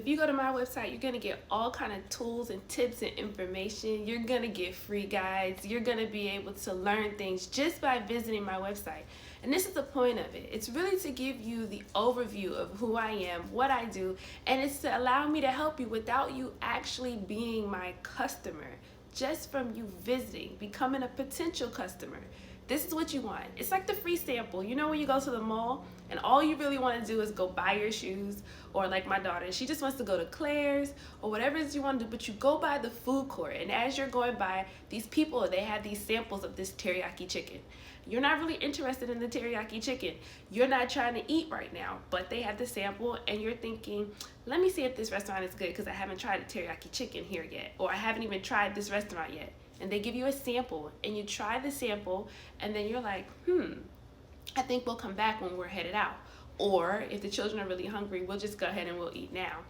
If you go to my website, you're gonna get all kind of tools and tips and information. You're gonna get free guides. You're gonna be able to learn things just by visiting my website. And this is the point of it. It's really to give you the overview of who I am, what I do, and it's to allow me to help you without you actually being my customer. Just from you visiting, becoming a potential customer. This is what you want. It's like the free sample. You know when you go to the mall and all you really want to do is go buy your shoes, or like my daughter, she just wants to go to Claire's or whatever it is you want to do, but you go by the food court, and as you're going by, these people, they have these samples of this teriyaki chicken. You're not really interested in the teriyaki chicken. You're not trying to eat right now, but they have the sample and you're thinking, let me see if this restaurant is good because I haven't tried the teriyaki chicken here yet, or I haven't even tried this restaurant yet. And they give you a sample and you try the sample and then you're like, I think we'll come back when we're headed out. Or if the children are really hungry, we'll just go ahead and we'll eat now.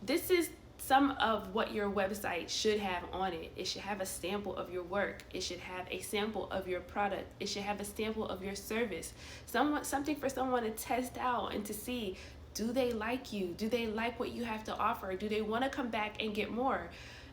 This is some of what your website should have on it. It should have a sample of your work. It should have a sample of your product. It should have a sample of your service. Something for someone to test out and to see, do they like you? Do they like what you have to offer? Do they want to come back and get more?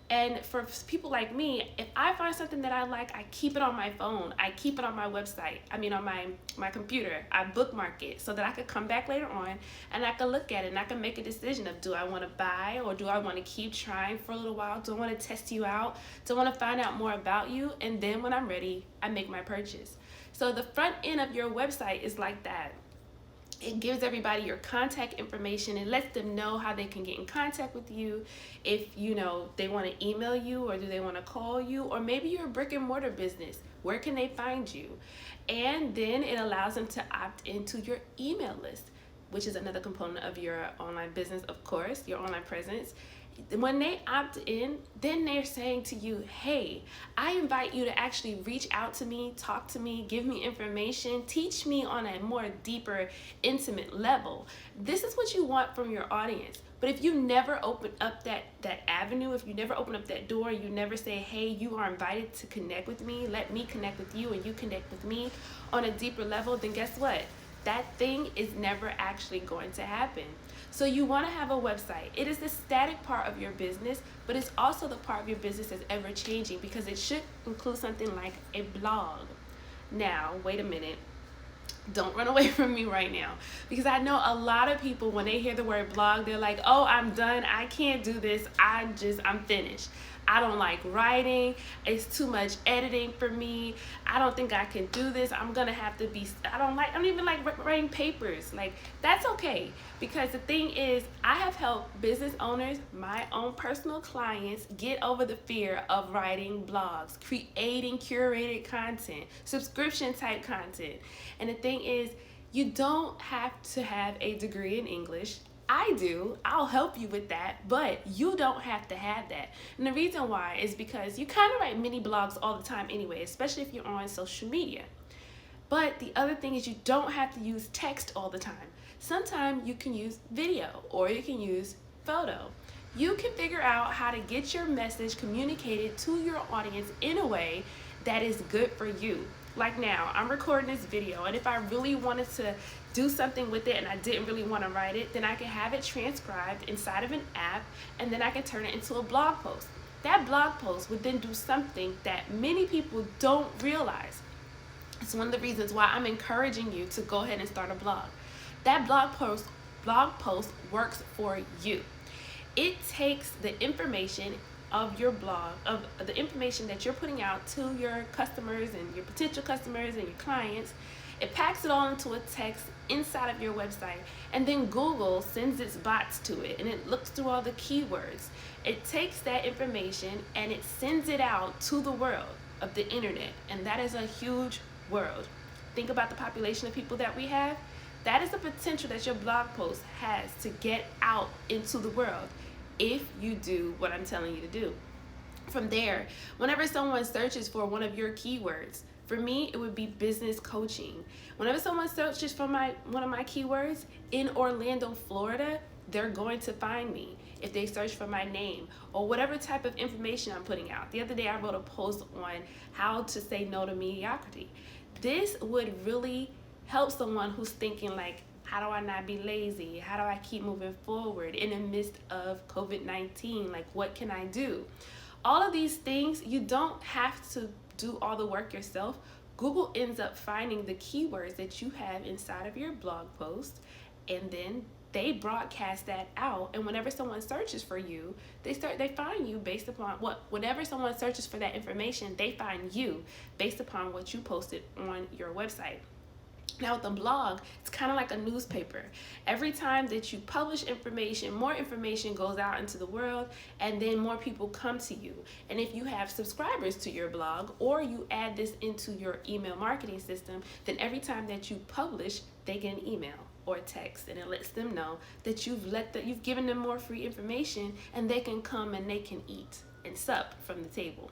And for people like me, if I find something that I like, I keep it on my phone. I keep it on my website. I mean, on my computer. I bookmark it so that I could come back later on and I can look at it and I can make a decision of, do I want to buy or do I want to keep trying for a little while? Do I want to test you out? Do I want to find out more about you? And then when I'm ready, I make my purchase. So the front end of your website is like that. It gives everybody your contact information. It lets them know how they can get in contact with you. If they want to email you, or do they want to call you, or maybe you're a brick and mortar business, where can they find you? And then it allows them to opt into your email list, which is another component of your online business, of course, your online presence. When they opt in, then they're saying to you, hey, I invite you to actually reach out to me, talk to me, give me information, teach me on a more deeper, intimate level. This is what you want from your audience. But if you never open up that avenue, if you never open up that door, you never say, hey, you are invited to connect with me, let me connect with you and you connect with me on a deeper level, then guess what? That thing is never actually going to happen. So you want to have a website. It is the static part of your business, but it's also the part of your business that's ever changing, because it should include something like a blog. Now, wait a minute. Don't run away from me right now, because I know a lot of people, when they hear the word blog, they're like, oh, I'm done. I can't do this. I'm finished. I don't like writing. It's too much editing for me. I don't think I can do this. I'm gonna have to be, I don't even like writing papers. Like, that's okay, because the thing is, I have helped business owners, my own personal clients, get over the fear of writing blogs, creating curated content, subscription type content. And the thing is, you don't have to have a degree in English. I do. I'll help you with that, but you don't have to have that. And the reason why is because you kind of write mini blogs all the time anyway, especially if you're on social media. But the other thing is, you don't have to use text all the time. Sometimes you can use video, or you can use photo. You can figure out how to get your message communicated to your audience in a way that is good for you. Like now, I'm recording this video, and if I really wanted to do something with it and I didn't really want to write it, then I can have it transcribed inside of an app, and then I can turn it into a blog post. That blog post would then do something that many people don't realize. It's one of the reasons why I'm encouraging you to go ahead and start a blog. That blog post works for you. It takes the information of your blog, of the information that you're putting out to your customers and your potential customers and your clients. It packs it all into a text inside of your website, and then Google sends its bots to it, and it looks through all the keywords. It takes that information and it sends it out to the world of the internet, and that is a huge world. Think about the population of people that we have. That is the potential that your blog post has to get out into the world, if you do what I'm telling you to do. From there, whenever someone searches for one of your keywords, for me, it would be business coaching. Whenever someone searches for one of my keywords in Orlando, Florida, they're going to find me if they search for my name or whatever type of information I'm putting out. The other day, I wrote a post on how to say no to mediocrity. This would really help someone who's thinking like, How do I not be lazy? How do I keep moving forward in the midst of COVID-19? Like, what can I do? All of these things, you don't have to do all the work yourself. Google ends up finding the keywords that you have inside of your blog post, and then they broadcast that out. And whenever someone searches for you, they find you based upon whenever someone searches for that information, they find you based upon what you posted on your website. Now with the blog, it's kind of like a newspaper. Every time that you publish information, more information goes out into the world, and then more people come to you. And if you have subscribers to your blog, or you add this into your email marketing system, then every time that you publish, they get an email or text, and it lets them know that you've given them more free information, and they can come and they can eat and sup from the table.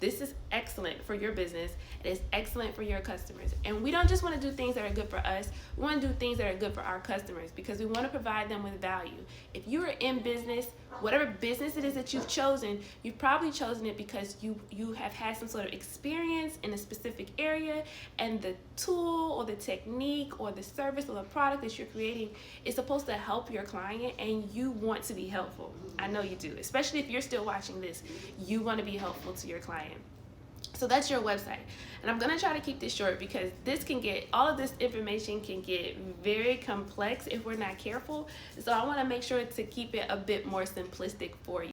This is excellent for your business. It is excellent for your customers. And we don't just want to do things that are good for us. We want to do things that are good for our customers, because we want to provide them with value. If you are in business, whatever business it is that you've chosen, you've probably chosen it because you have had some sort of experience in a specific area, and the tool or the technique or the service or the product that you're creating is supposed to help your client, and you want to be helpful. I know you do, especially if you're still watching this. You want to be helpful to your client. So that's your website. And I'm going to try to keep this short, because all of this information can get very complex if we're not careful. So I want to make sure to keep it a bit more simplistic for you.